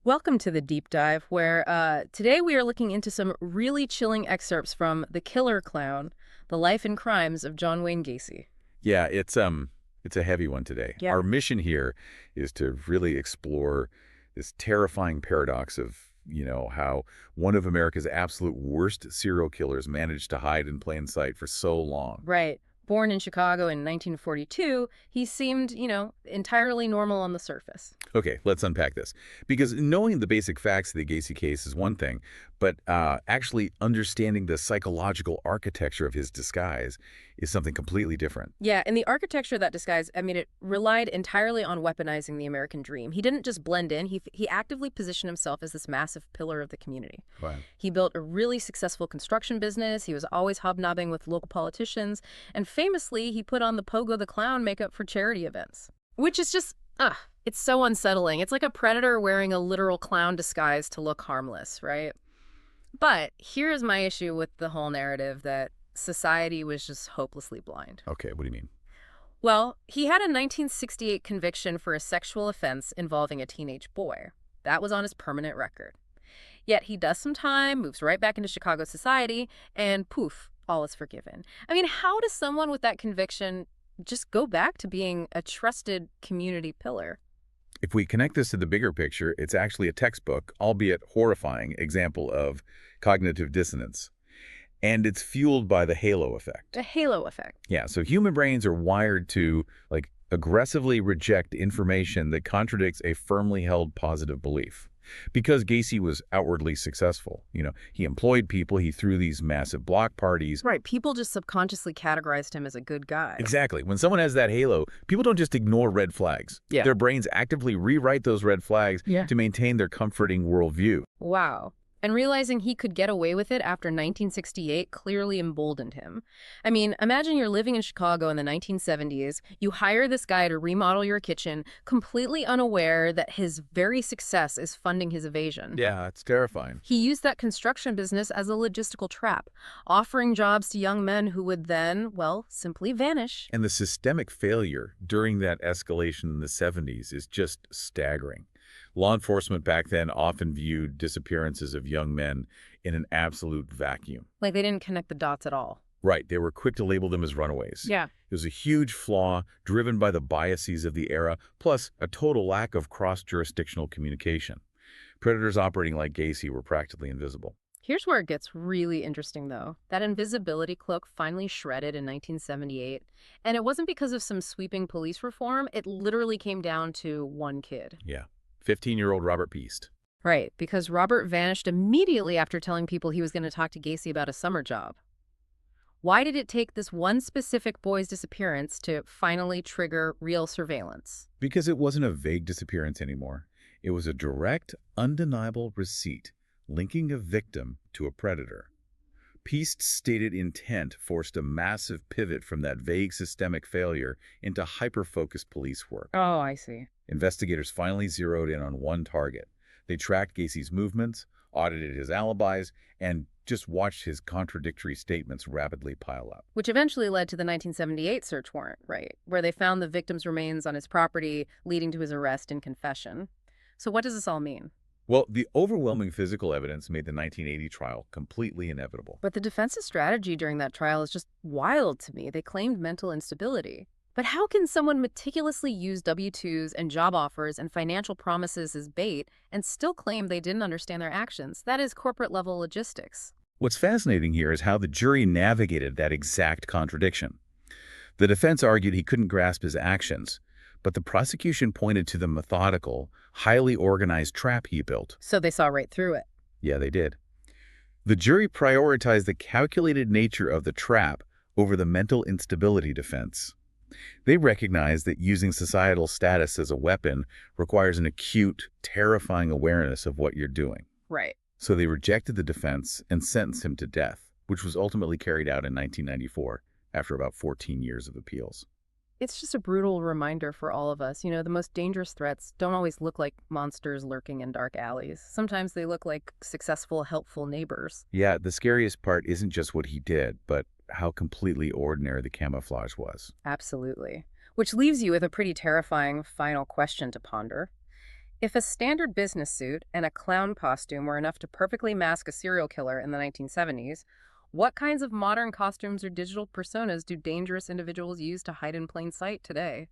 Welcome to the deep dive, where today we are looking into some really chilling excerpts from The Killer Clown, The Life and Crimes of John Wayne Gacy. Yeah, it's a heavy one today. Yeah. Our mission here is to really explore this terrifying paradox of, how one of America's absolute worst serial killers managed to hide in plain sight for so long. Right. Born in Chicago in 1942, he seemed, entirely normal on the surface. Okay, let's unpack this. Because knowing the basic facts of the Gacy case is one thing, but actually understanding the psychological architecture of his disguise is something completely different. Yeah, and the architecture of that disguise, it relied entirely on weaponizing the American dream. He didn't just blend in, he actively positioned himself as this massive pillar of the community. Right. He built a really successful construction business, he was always hobnobbing with local politicians, and famously, he put on the Pogo the Clown makeup for charity events. Which is just, it's so unsettling. It's like a predator wearing a literal clown disguise to look harmless, right? But here's my issue with the whole narrative that society was just hopelessly blind. Okay, what do you mean? Well, he had a 1968 conviction for a sexual offense involving a teenage boy. That was on his permanent record. Yet he does some time, moves right back into Chicago society, and poof, all is forgiven. How does someone with that conviction just go back to being a trusted community pillar? If we connect this to the bigger picture, it's actually a textbook, albeit horrifying, example of cognitive dissonance. And it's fueled by the halo effect. The halo effect. Yeah, so human brains are wired to, aggressively reject information that contradicts a firmly held positive belief. Because Gacy was outwardly successful, he employed people, he threw these massive block parties. Right, people just subconsciously categorized him as a good guy. Exactly. When someone has that halo, people don't just ignore red flags. Yeah. Their brains actively rewrite those red flags Yeah. to maintain their comforting worldview. Wow. And realizing he could get away with it after 1968 clearly emboldened him. Imagine you're living in Chicago in the 1970s. You hire this guy to remodel your kitchen, completely unaware that his very success is funding his evasion. Yeah, it's terrifying. He used that construction business as a logistical trap, offering jobs to young men who would then, well, simply vanish. And the systemic failure during that escalation in the 70s is just staggering. Law enforcement back then often viewed disappearances of young men in an absolute vacuum. Like they didn't connect the dots at all. Right, they were quick to label them as runaways. Yeah. It was a huge flaw driven by the biases of the era, plus a total lack of cross-jurisdictional communication. Predators operating like Gacy were practically invisible. Here's where it gets really interesting, though. That invisibility cloak finally shredded in 1978, and it wasn't because of some sweeping police reform. It literally came down to one kid. Yeah, 15-year-old Robert Peast. Right, because Robert vanished immediately after telling people he was going to talk to Gacy about a summer job. Why did it take this one specific boy's disappearance to finally trigger real surveillance? Because it wasn't a vague disappearance anymore. It was a direct, undeniable receipt linking a victim to a predator. Peast's stated intent forced a massive pivot from that vague systemic failure into hyper-focused police work. Oh, I see. Investigators finally zeroed in on one target. They tracked Gacy's movements, audited his alibis, and just watched his contradictory statements rapidly pile up. Which eventually led to the 1978 search warrant, right, where they found the victim's remains on his property, leading to his arrest and confession. So what does this all mean? Well, the overwhelming physical evidence made the 1980 trial completely inevitable. But the defense's strategy during that trial is just wild to me. They claimed mental instability. But how can someone meticulously use W-2s and job offers and financial promises as bait and still claim they didn't understand their actions? That is corporate-level logistics. What's fascinating here is how the jury navigated that exact contradiction. The defense argued he couldn't grasp his actions, but the prosecution pointed to the methodical, highly organized trap he built. So they saw right through it. Yeah, they did. The jury prioritized the calculated nature of the trap over the mental instability defense. They recognized that using societal status as a weapon requires an acute, terrifying awareness of what you're doing. Right. So they rejected the defense and sentenced him to death, which was ultimately carried out in 1994 after about 14 years of appeals. It's just a brutal reminder for all of us. The most dangerous threats don't always look like monsters lurking in dark alleys. Sometimes they look like successful, helpful neighbors. Yeah, the scariest part isn't just what he did, but how completely ordinary the camouflage was. Absolutely. Which leaves you with a pretty terrifying final question to ponder. If a standard business suit and a clown costume were enough to perfectly mask a serial killer in the 1970s, what kinds of modern costumes or digital personas do dangerous individuals use to hide in plain sight today?